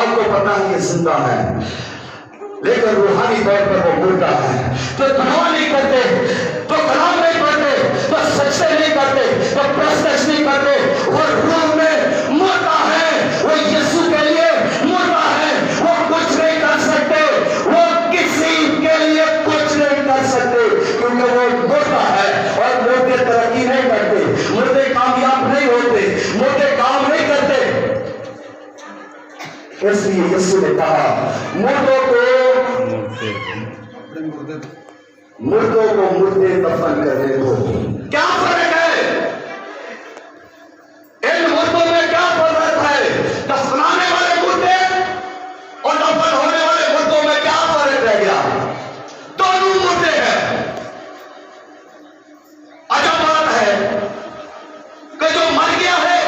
आपको पता है ये जिंदा है, लेकिन रूहानी तौर पर वो मुर्दा है। तो दुआ नहीं करते, तो कलाम नहीं पढ़ते, तो सच्चे नहीं करते, तो प्रस्तश नहीं करते, वो रूह में मुर्दा है, वो यीशु के लिए मुर्दा है। वो कुछ नहीं कर सकते, वो किसी के लिए कुछ नहीं कर सकते, क्योंकि वो मुर्दा है। और मुर्दे तरक्की नहीं करते, मुर्दे कामयाब नहीं होते, मुर्दे काम नहीं करते। इसलिए यीशु ने कहा मुर्दों को मुर्दे दफन करने दो। क्या फर्क है इन मुर्दों में? क्या फर्क है? दफनाने वाले मुर्दे और दफन होने वाले मुर्दों में क्या फर्क रह गया? दोनों मुर्दे हैं। अजब बात है कि जो मर गया है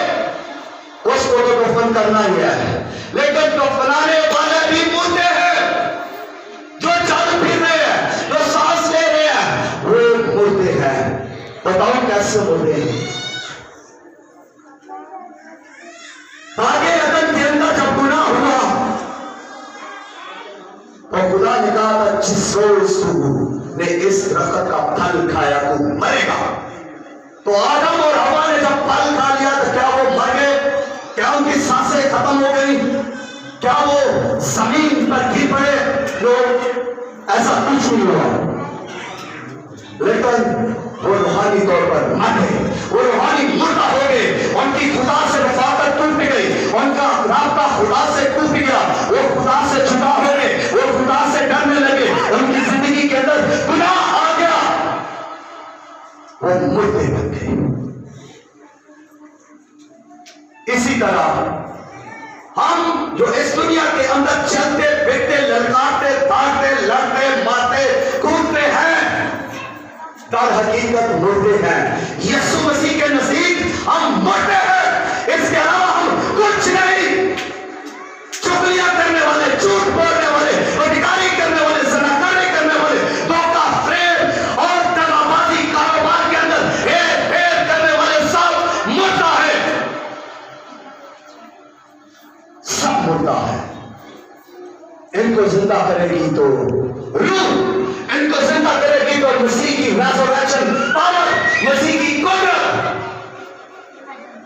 उसको तो दफन करना ही है, लेकिन दफनाने वाले भी मुर्दे हैं। जो चल फिर रहे हैं, जो सांस ले रहे हैं, वो मुर्दे हैं। बताओ कैसे मुर्दे हैं? आगे अदन के अंदर जब गुनाह हुआ तो खुदा ने कहा था जिस रोज तूने इस दरख्त का फल खाया तू मरेगा। तो आदम और हवा ने जब फल खा लिया तो क्या वो मर गए? क्या उनकी सांसें खत्म हो गई? क्या वो जमीन पर गिर पड़े? लोग ऐसा कुछ नहीं हुआ, लेकिन वो रूहानी तौर पर मर गए, वो रूहानी मुर्दा हो गए। उनकी खुदा से रफाकत टूट गई, उनका राब्ता खुदा से टूट गया, वो खुदा से जुदा हो गए, वो खुदा से डरने लगे, उनकी जिंदगी के अंदर गुनाह आ गया, वो मुर्दे बन गए। इसी तरह हम जो इस दुनिया के अंदर चलते फिरते ललकारते भागते लड़ते मारते कूदते हैं, दर हकीकत मुर्दे हैं। यीशु मसीह के नजदीक हम मरते हैं, इसके अलावा हम कुछ नहीं। चुगलियां करने वाले, झूठ बोलने वाले, अधिकारी करने वाले, जनाकारी करने वाले, धोखा फ्रेब और दगाबाजी कारोबार के अंदर हेर फेर करने वाले सब मुर्दा है, सब मुर्दा है। इनको जिंदा करेगी तो रूह, इनको जिंदा करेगी तो मसीह की रेजरेक्शन पावर, मसीह की कुदरत।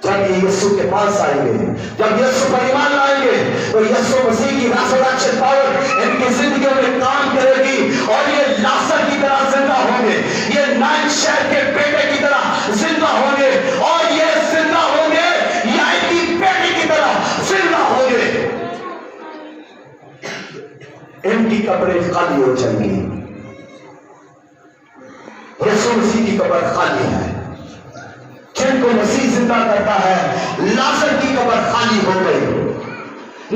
जब ये यीशु के पास आएंगे, जब यीशु पर ईमान लाएंगे, तो यीशु मसीह की रेजरेक्शन पावर इनकी जिंदगियों में काम करेगी और ये लाजर की तरह जिंदा होंगे, ये नाइन शहर के बेटे की तरह जिंदा होंगे, और ये जिंदा होंगे याई की बेटी की तरह जिंदा होंगे। इनकी कब्रें खाली हो जाएंगी। यीशु मसीह की कब्र खाली है। जिनको मसीह जिंदा करता है, लाजर की कब्र खाली हो गई।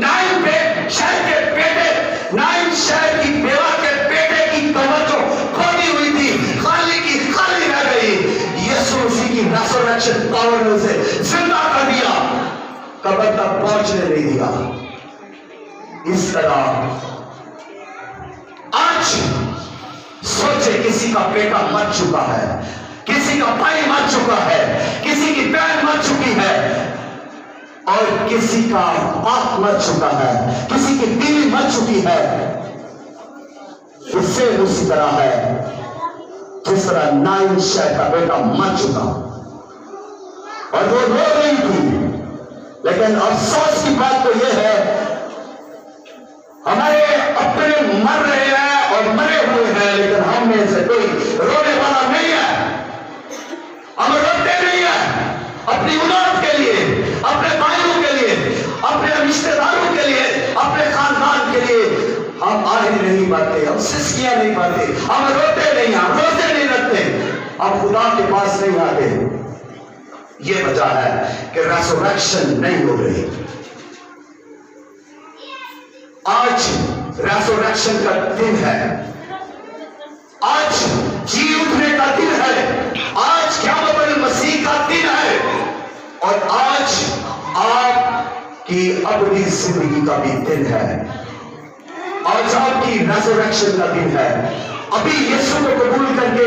नाइन शहर के बेटे, नाइन शहर की बेवा के बेटे की कब्र जो खोदी हुई थी, खाली की खाली रह गई। यीशु मसीह की रेजरेक्शन पावर ने उसे जिंदा कर दिया, कब्र तक पहुंचने नहीं दिया। इस तरह आज सोचे किसी का बेटा मर चुका है, किसी का भाई मर चुका है, किसी की बहन मर चुकी है, और किसी का बाप मर चुका है, किसी की बीवी मर चुकी है। इससे उसी तरह है जिस तरह नाइन शहर का बेटा मर चुका और वो रो रही थी। लेकिन अफसोस की बात तो यह है, हमारे अपने मर रहे हैं और मरे हुए हैं, लेकिन हम में से कोई रोने वाला नहीं है। हम रोते नहीं है अपनी औलाद के लिए, अपने भाइयों के लिए, अपने रिश्तेदारों के लिए, अपने खानदान के लिए। हम आह नहीं भरते, हम सिसकियां नहीं भरते, हम रोते नहीं, हम रोते नहीं रखते, हम खुदा के पास नहीं आते। ये वजह है कि रेजरेक्शन नहीं हो रही। आज रेजरेक्शन का दिन है, आज जी उठने का दिन है, आज क़यामत मसीह का दिन है, और आज आपकी अबदी जिंदगी का भी दिन है, आज आपकी रेजरेक्शन का दिन है। अभी यीशु को कबूल करके